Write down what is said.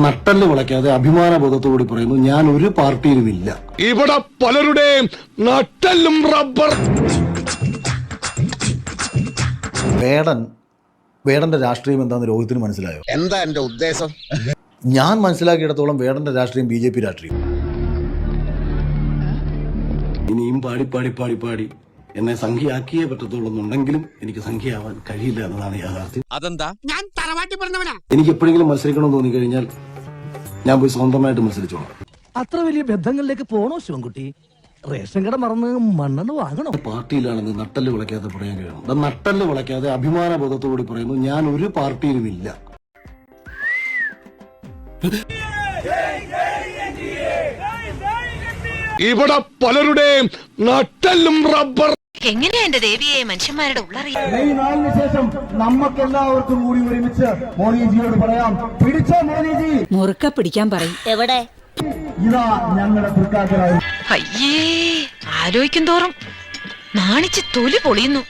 നട്ടല് വിളയ്ക്കാതെ അഭിമാനബോധത്തോടുകൂടി പറയുന്നു, ഞാൻ ഒരു പാർട്ടിയിലുമില്ല. ഇവിടെ പലരുടെയും നട്ടലും റബ്ബർ. വേടന്റെ രാഷ്ട്രീയം എന്താന്ന് രോഹിത്തിന് മനസ്സിലായോ? എന്താ എന്റെ ഉദ്ദേശം? ഞാൻ മനസ്സിലാക്കിയിടത്തോളം വേടന്റെ രാഷ്ട്രീയം BJP രാഷ്ട്രീയം. ഇനിയും പാടി പാടി പാടി പാടി എന്നെ സംഖ്യയാക്കിയേ പറ്റത്തുള്ളൂന്നുണ്ടെങ്കിലും എനിക്ക് സംഖ്യയാവാൻ കഴിയില്ല എന്നതാണ് യാഥാർത്ഥ്യം. അതെന്താ? ഞാൻ തറവാട്ടി പറഞ്ഞവനാ. എനിക്ക് എപ്പോഴെങ്കിലും മത്സരിക്കണമെന്ന് തോന്നിക്കഴിഞ്ഞാൽ ഞാൻ പോയി സ്വന്തമായിട്ട് മത്സരിച്ചോളാം. അത്ര വലിയ ബന്ധങ്ങളിലേക്ക് പോണോ ശിവൻകുട്ടി? റേഷൻ കട മറന്ന് മണ്ണെണ്ണ വാങ്ങണോ? പാർട്ടിയിലാണെന്ന് നട്ടല് വിളയ്ക്കാതെ പറയാൻ കഴിയണം. നട്ടല് വിളയ്ക്കാതെ അഭിമാനബോധത്തോടുകൂടി പറയുന്നു, ഞാൻ ഒരു പാർട്ടിയിലുമില്ല. ഇവിടെ പലരുടെയും നട്ടലും റബ്ബർ. എങ്ങനെയാ എന്റെ ദേവിയെ മനുഷ്യന്മാരുടെ ഉള്ളറിയാം? മെയ് 4 ശേഷം നമുക്കെല്ലാവർക്കും കൂടി ഒരുമിച്ച് മോദിജിയോട് പറയാം, പിടിച്ചോ മോദിജി, മുറുക്ക പിടിക്കാൻ പറയും. എവിടെ? ഇതാ ഞങ്ങളുടെ തൃക്കാക്കരായി. അയ്യേ, ആലോചിക്കും തോറും നാണിച്ച് തൊലി പൊളിയുന്നു.